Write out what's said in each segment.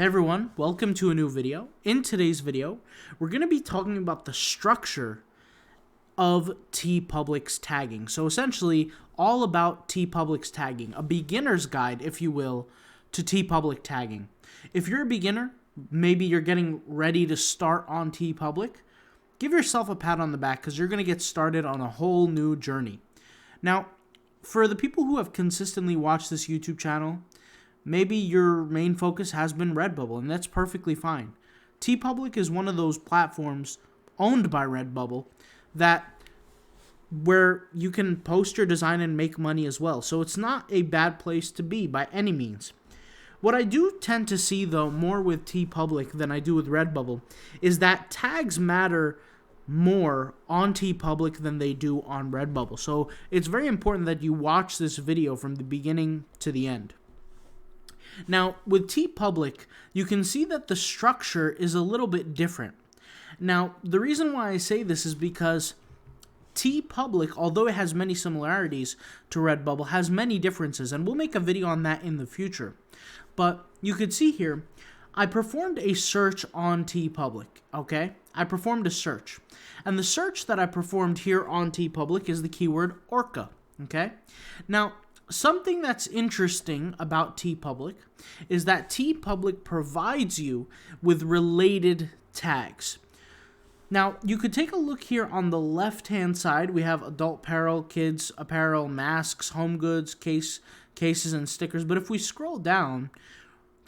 Hey everyone, welcome to a new video. In today's video, we're going to be talking about the structure of Teepublic's tagging. So essentially, all about Teepublic's tagging, a beginner's guide, if you will, to Teepublic tagging. If you're a beginner, maybe you're getting ready to start on Teepublic, give yourself a pat on the back because you're going to get started on a whole new journey. Now, for the people who have consistently watched this YouTube channel, maybe your main focus has been Redbubble, and that's perfectly fine. Teepublic is one of those platforms owned by Redbubble where you can post your design and make money as well. So it's not a bad place to be by any means. What I do tend to see, though, more with Teepublic than I do with Redbubble, is that tags matter more on Teepublic than they do on Redbubble. So it's very important that you watch this video from the beginning to the end. Now, with Teepublic, you can see that the structure is a little bit different. Now, the reason why I say this is because Teepublic, although it has many similarities to Redbubble, has many differences, and we'll make a video on that in the future. But you could see here, I performed a search on Teepublic, okay? I performed a search. And the search that I performed here on Teepublic is the keyword orca, okay? Now, something that's interesting about Teepublic is that Teepublic provides you with related tags. Now, you could take a look here on the left-hand side. We have adult apparel, kids apparel, masks, home goods, cases, and stickers. But if we scroll down,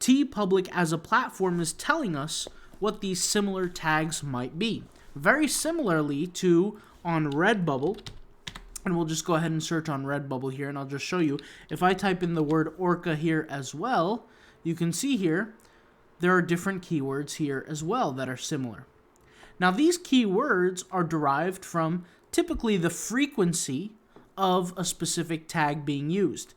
Teepublic as a platform is telling us what these similar tags might be. Very similarly to on Redbubble. And we'll just go ahead and search on Redbubble here, and I'll just show you. If I type in the word orca here as well, you can see here there are different keywords here as well that are similar. Now, these keywords are derived from typically the frequency of a specific tag being used.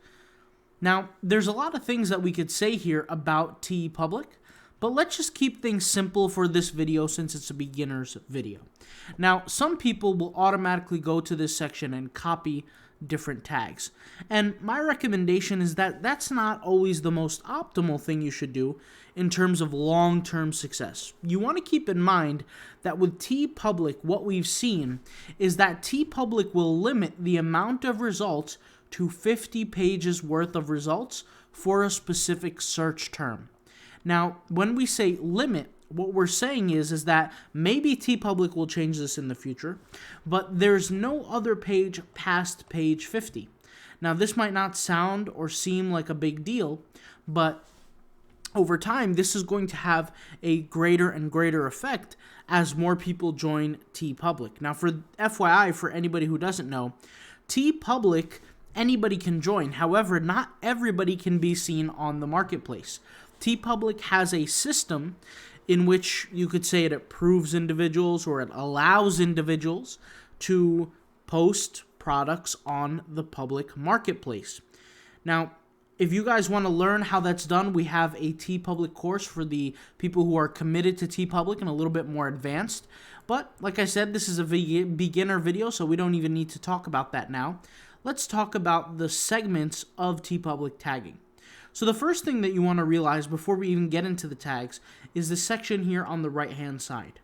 Now, there's a lot of things that we could say here about Teepublic, but let's just keep things simple for this video since it's a beginner's video. Now, some people will automatically go to this section and copy different tags. And my recommendation is that that's not always the most optimal thing you should do in terms of long-term success. You want to keep in mind that with Teepublic, what we've seen is that Teepublic will limit the amount of results to 50 pages worth of results for a specific search term. Now, when we say limit, what we're saying is that maybe Teepublic will change this in the future, but there's no other page past page 50. Now, this might not sound or seem like a big deal, but over time, this is going to have a greater and greater effect as more people join Teepublic. Now, for FYI, for anybody who doesn't know, Teepublic, anybody can join. However, not everybody can be seen on the marketplace. Teepublic has a system in which you could say it approves individuals or it allows individuals to post products on the public marketplace. Now, if you guys want to learn how that's done, we have a Teepublic course for the people who are committed to Teepublic and a little bit more advanced. But like I said, this is a beginner video, so we don't even need to talk about that now. Let's talk about the segments of Teepublic tagging. So the first thing that you want to realize before we even get into the tags is the section here on the right-hand side.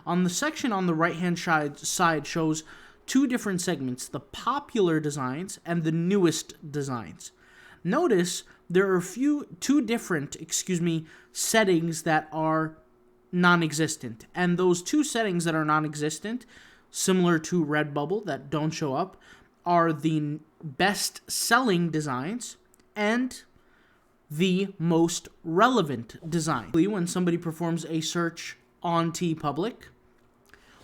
On the section on the right-hand side shows two different segments, the popular designs and the newest designs. Notice there are two different settings that are non-existent. And those two settings that are non-existent, similar to Redbubble that don't show up, are the best-selling designs and the most relevant design. When somebody performs a search on Teepublic,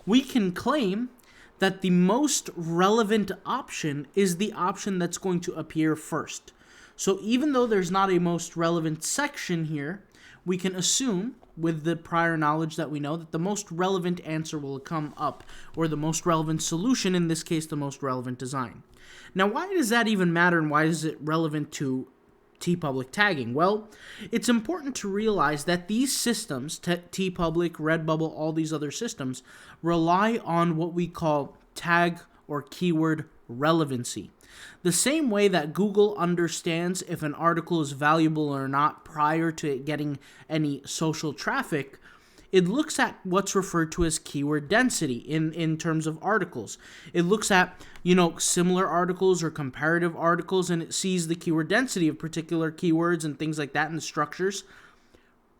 we can claim that the most relevant option is the option that's going to appear first. So even though there's not a most relevant section here, we can assume with the prior knowledge that we know that the most relevant answer will come up, or the most relevant solution, in this case, the most relevant design. Now, why does that even matter, and why is it relevant to Teepublic tagging? Well, it's important to realize that these systems, Teepublic, Redbubble, all these other systems, rely on what we call tag or keyword relevancy. The same way that Google understands if an article is valuable or not prior to it getting any social traffic, it looks at what's referred to as keyword density in terms of articles. It looks at, similar articles or comparative articles, and it sees the keyword density of particular keywords and things like that in the structures.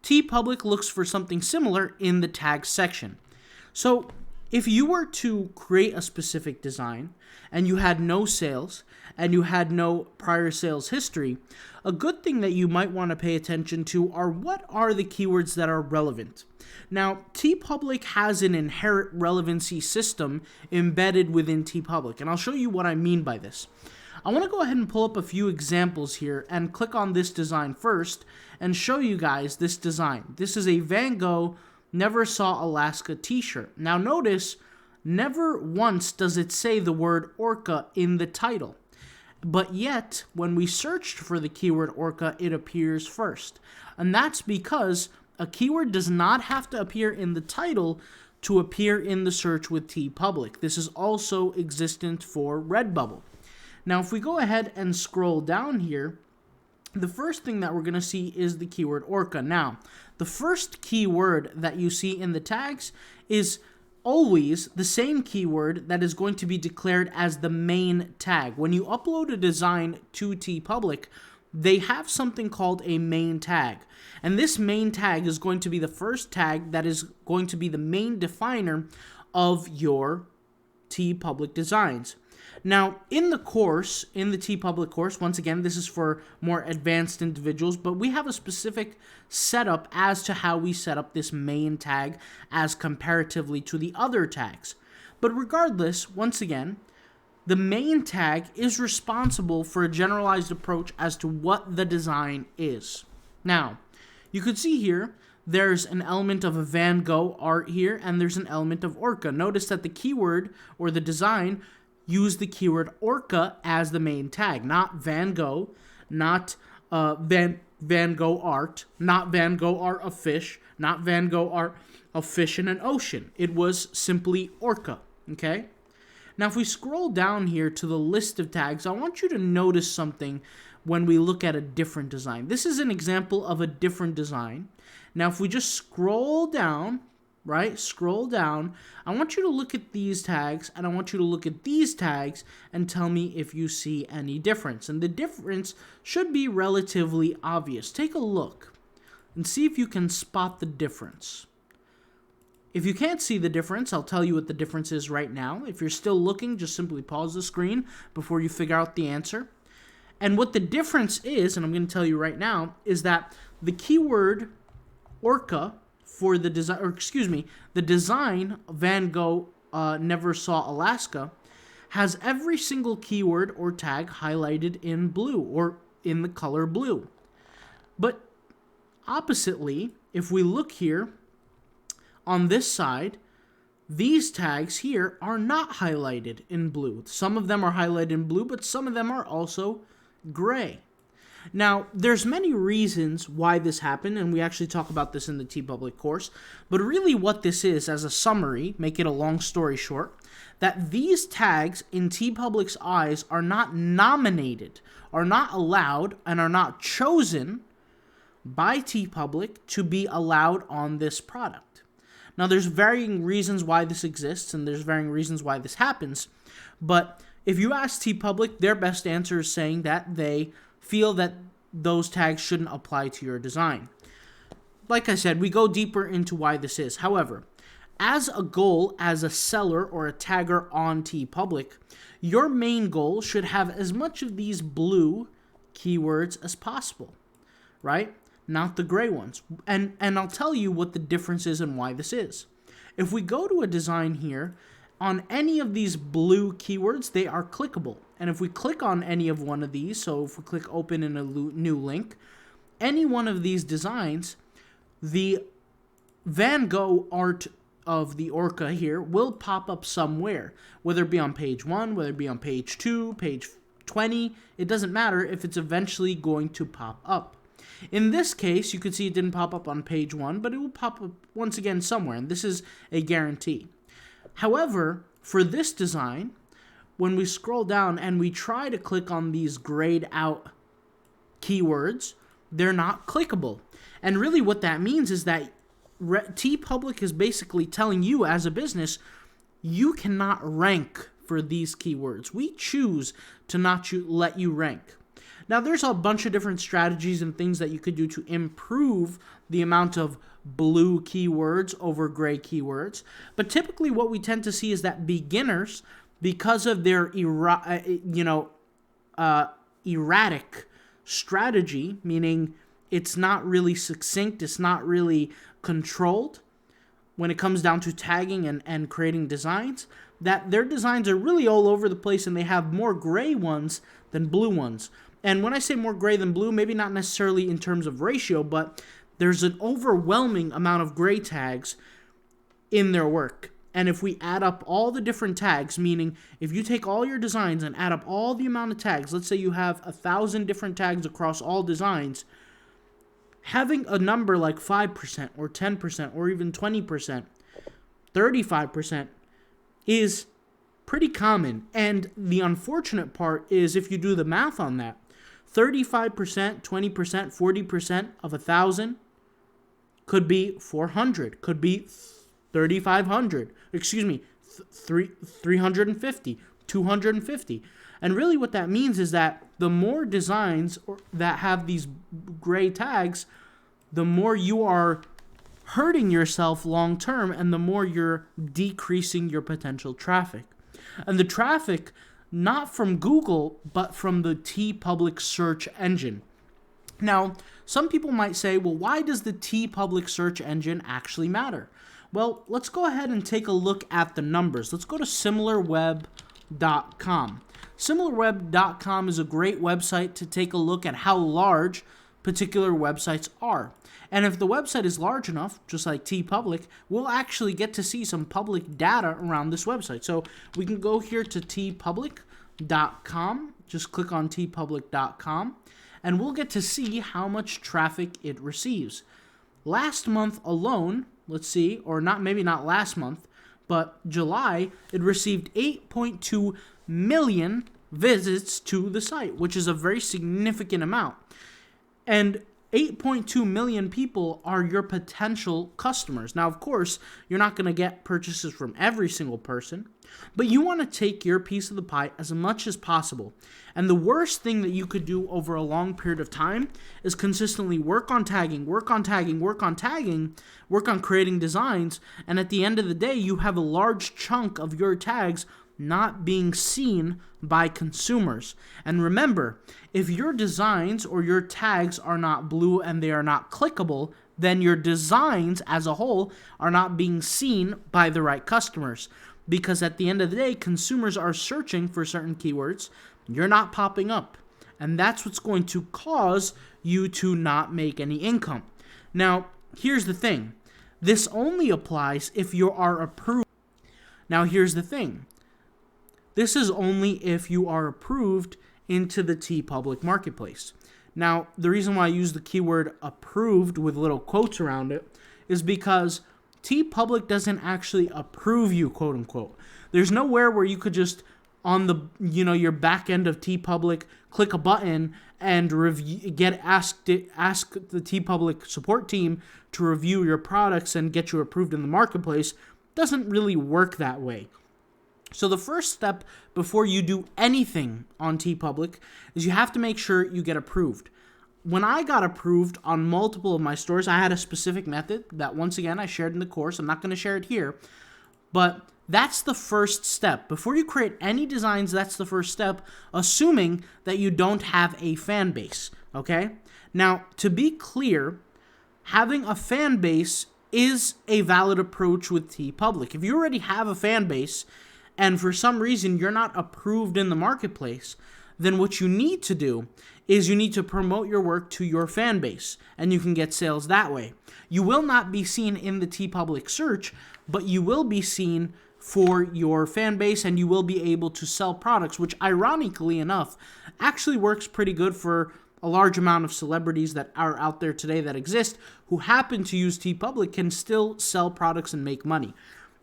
Teepublic looks for something similar in the tag section. So if you were to create a specific design and you had no sales and you had no prior sales history, a good thing that you might want to pay attention to are what are the keywords that are relevant. Now, Teepublic has an inherent relevancy system embedded within Teepublic, and I'll show you what I mean by this. I want to go ahead and pull up a few examples here and click on this design first and show you guys this design. This is a Van Gogh Never Saw Alaska t-shirt. Now notice, never once does it say the word orca in the title. But yet, when we searched for the keyword orca, it appears first. And that's because a keyword does not have to appear in the title to appear in the search with Teepublic. This is also existent for Redbubble. Now, if we go ahead and scroll down here, the first thing that we're going to see is the keyword orca. Now, the first keyword that you see in the tags is always the same keyword that is going to be declared as the main tag. When you upload a design to Teepublic, they have something called a main tag. And this main tag is going to be the first tag that is going to be the main definer of your Teepublic designs. Now, in the course, in the Teepublic course, once again, this is for more advanced individuals, but we have a specific setup as to how we set up this main tag as comparatively to the other tags. But regardless, once again, the main tag is responsible for a generalized approach as to what the design is. Now, you could see here, there's an element of a Van Gogh art here, and there's an element of orca. Notice that the keyword or the design use the keyword orca as the main tag, not Van Gogh, not Van Gogh art, not Van Gogh art of fish, not Van Gogh art of fish in an ocean. It was simply orca, okay? Now, if we scroll down here to the list of tags, I want you to notice something when we look at a different design. This is an example of a different design. Now, if we just scroll down, right, scroll down, I want you to look at these tags, and I want you to look at these tags and tell me if you see any difference. And the difference should be relatively obvious. Take a look and see if you can spot the difference. If you can't see the difference, I'll tell you what the difference is right now. If you're still looking, just simply pause the screen before you figure out the answer. And what the difference is, and I'm going to tell you right now, is that the keyword orca for the design, the design Van Gogh Never Saw Alaska has every single keyword or tag highlighted in blue or in the color blue. But oppositely, if we look here on this side, these tags here are not highlighted in blue. Some of them are highlighted in blue, but some of them are also gray. Now, there's many reasons why this happened, and we actually talk about this in the Teepublic course, but really what this is, as a summary, make it a long story short, that these tags in Teepublic's eyes are not nominated, are not allowed, and are not chosen by Teepublic to be allowed on this product. Now, there's varying reasons why this exists, and there's varying reasons why this happens, but if you ask Teepublic, their best answer is saying that they feel that those tags shouldn't apply to your design. Like I said, we go deeper into why this is. However, as a goal, as a seller or a tagger on Teepublic, your main goal should have as much of these blue keywords as possible, right? Not the gray ones. And I'll tell you what the difference is and why this is. If we go to a design here, on any of these blue keywords, they are clickable. And if we click on any of one of these, so if we click open in a new link, any one of these designs, the Van Gogh art of the orca here will pop up somewhere, whether it be on page 1, whether it be on page 2, page 20, it doesn't matter if it's eventually going to pop up. In this case, you can see it didn't pop up on page 1, but it will pop up once again somewhere, and this is a guarantee. However, for this design, when we scroll down and we try to click on these grayed out keywords, they're not clickable. And really what that means is that Teepublic is basically telling you as a business, you cannot rank for these keywords. We choose to not let you rank. Now, there's a bunch of different strategies and things that you could do to improve the amount of blue keywords over gray keywords. But typically what we tend to see is that beginners, because of their erratic strategy, meaning it's not really succinct, it's not really controlled when it comes down to tagging and creating designs, that their designs are really all over the place and they have more gray ones than blue ones. And when I say more gray than blue, maybe not necessarily in terms of ratio, but there's an overwhelming amount of gray tags in their work. And if we add up all the different tags, meaning if you take all your designs and add up all the amount of tags, let's say you have 1,000 different tags across all designs, having a number like 5% or 10% or even 20%, 35% is pretty common. And the unfortunate part is if you do the math on that, 35%, 20%, 40% of 1,000 could be 400, could be 3,500, 350, 250. And really what that means is that the more designs that have these gray tags, the more you are hurting yourself long term and the more you're decreasing your potential traffic. And the traffic, not from Google, but from the Teepublic search engine. Now, some people might say, well, why does the Teepublic search engine actually matter? Well, let's go ahead and take a look at the numbers. Let's go to similarweb.com. Similarweb.com is a great website to take a look at how large particular websites are. And if the website is large enough, just like Teepublic, we'll actually get to see some public data around this website. So we can go here to teepublic.com, just click on teepublic.com, and we'll get to see how much traffic it receives. Last month alone, let's see, or maybe not last month, but July, it received 8.2 million visits to the site, which is a very significant amount. And 8.2 million people are your potential customers. Now, of course, you're not going to get purchases from every single person, but you want to take your piece of the pie as much as possible. And the worst thing that you could do over a long period of time is consistently work on tagging, work on creating designs, and at the end of the day, you have a large chunk of your tags not being seen by consumers. And remember, if your designs or your tags are not blue and they are not clickable, then your designs as a whole are not being seen by the right customers. Because at the end of the day, consumers are searching for certain keywords, you're not popping up. And that's what's going to cause you to not make any income. Now, here's the thing. This only applies if you are approved. Now, here's the thing. This is only if you are approved into the Teepublic marketplace. Now, the reason why I use the keyword approved with little quotes around it is because Teepublic doesn't actually approve you, quote unquote. There's nowhere where you could just on the your back end of Teepublic click a button and ask the Teepublic support team to review your products and get you approved in the marketplace. Doesn't really work that way. So the first step before you do anything on Teepublic is you have to make sure you get approved. When I got approved on multiple of my stores, I had a specific method that, once again, I shared in the course. I'm not going to share it here, but that's the first step. Before you create any designs, that's the first step, assuming that you don't have a fan base, okay? Now, to be clear, having a fan base is a valid approach with Teepublic. If you already have a fan base, and for some reason you're not approved in the marketplace, then what you need to do is you need to promote your work to your fan base, and you can get sales that way. You will not be seen in the Teepublic search, but you will be seen for your fan base, and you will be able to sell products, which ironically enough actually works pretty good for a large amount of celebrities that are out there today that exist who happen to use Teepublic can still sell products and make money.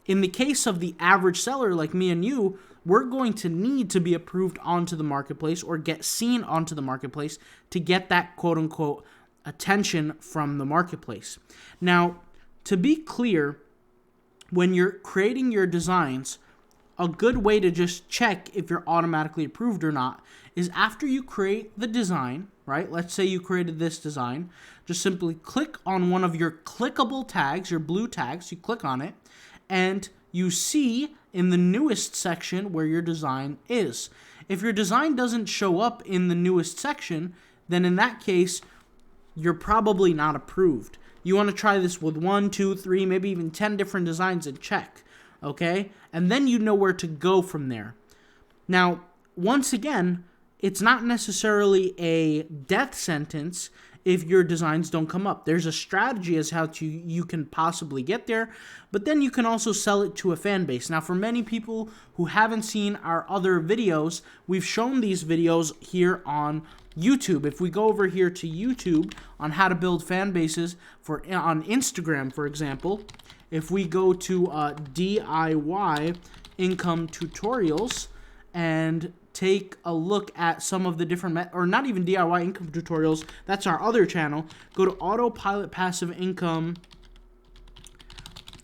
in the case of the average seller like me and you, we're going to need to be approved onto the marketplace or get seen onto the marketplace to get that quote-unquote attention from the marketplace. Now, to be clear, when you're creating your designs, a good way to just check if you're automatically approved or not is after you create the design, right? Let's say you created this design. Just simply click on one of your clickable tags, your blue tags. You click on it, and you see in the newest section where your design is. If your design doesn't show up in the newest section, then in that case, you're probably not approved. You want to try this with 1, 2, 3, maybe even 10 different designs and check, okay? And then you know where to go from there. Now, once again, it's not necessarily a death sentence if your designs don't come up. There's a strategy as how you can possibly get there, but then you can also sell it to a fan base. Now, for many people who haven't seen our other videos, we've shown these videos here on YouTube. If we go over here to YouTube on how to build fan bases on Instagram, for example, if we go to DIY income tutorials and take a look at some of the different, or not even DIY income tutorials, that's our other channel. Go to Autopilot Passive Income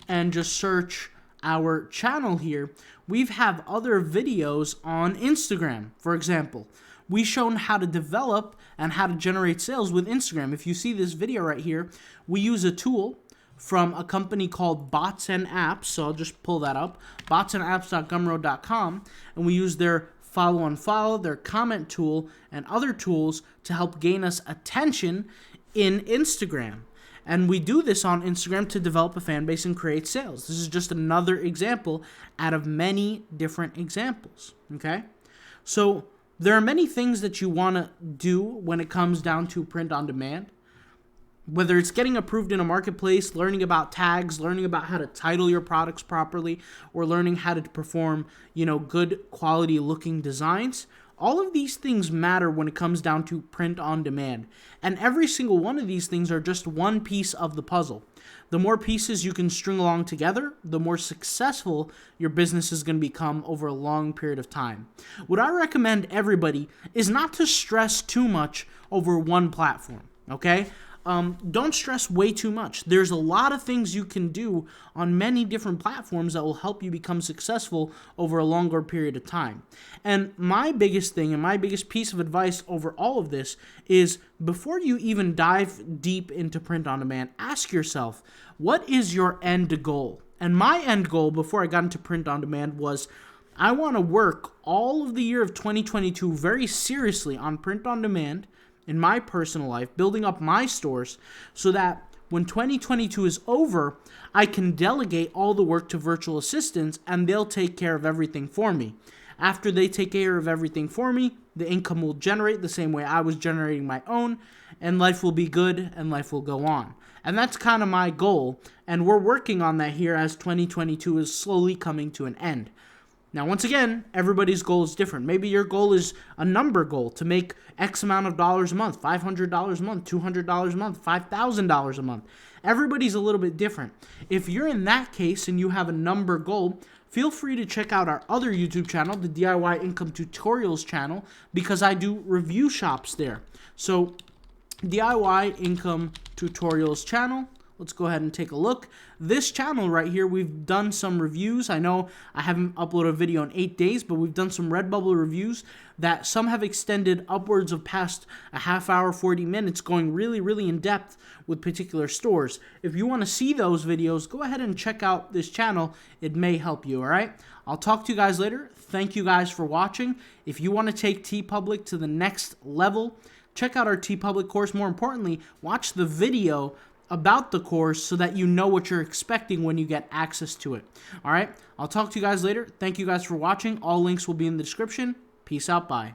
and just search our channel here. We have other videos on Instagram, for example. We've shown how to develop and how to generate sales with Instagram. If you see this video right here, we use a tool from a company called Bots and Apps. So I'll just pull that up, botsandapps.gumroad.com, and we use their follow, their comment tool, and other tools to help gain us attention in Instagram. And we do this on Instagram to develop a fan base and create sales. This is just another example out of many different examples, okay? So there are many things that you want to do when it comes down to print on demand. Whether it's getting approved in a marketplace, learning about tags, learning about how to title your products properly, or learning how to perform, good quality looking designs, all of these things matter when it comes down to print on demand. And every single one of these things are just one piece of the puzzle. The more pieces you can string along together, the more successful your business is going to become over a long period of time. What I recommend everybody is not to stress too much over one platform, okay? Don't stress way too much. There's a lot of things you can do on many different platforms that will help you become successful over a longer period of time. And my biggest thing and my biggest piece of advice over all of this is before you even dive deep into print on demand, ask yourself, what is your end goal? And my end goal before I got into print on demand was I want to work all of the year of 2022 very seriously on print on demand in my personal life, building up my stores so that when 2022 is over, I can delegate all the work to virtual assistants and they'll take care of everything for me. After they take care of everything for me, the income will generate the same way I was generating my own, and life will be good and life will go on. And that's kind of my goal, and we're working on that here as 2022 is slowly coming to an end. Now, once again, everybody's goal is different. Maybe your goal is a number goal to make X amount of dollars a month, $500 a month, $200 a month, $5,000 a month. Everybody's a little bit different. If you're in that case and you have a number goal, feel free to check out our other YouTube channel, the DIY Income Tutorials channel, because I do review shops there. So, DIY Income Tutorials channel. Let's go ahead and take a look. This channel right here, we've done some reviews. I know I haven't uploaded a video in 8 days, but we've done some Redbubble reviews that some have extended upwards of past a half hour, 40 minutes, going really, really in depth with particular stores. If you want to see those videos, go ahead and check out this channel. It may help you, all right? I'll talk to you guys later. Thank you guys for watching. If you want to take Teepublic to the next level, check out our Teepublic course. More importantly, watch the video about the course so that you know what you're expecting when you get access to it. All right, I'll talk to you guys later. Thank you guys for watching. All links will be in the description. Peace out. Bye.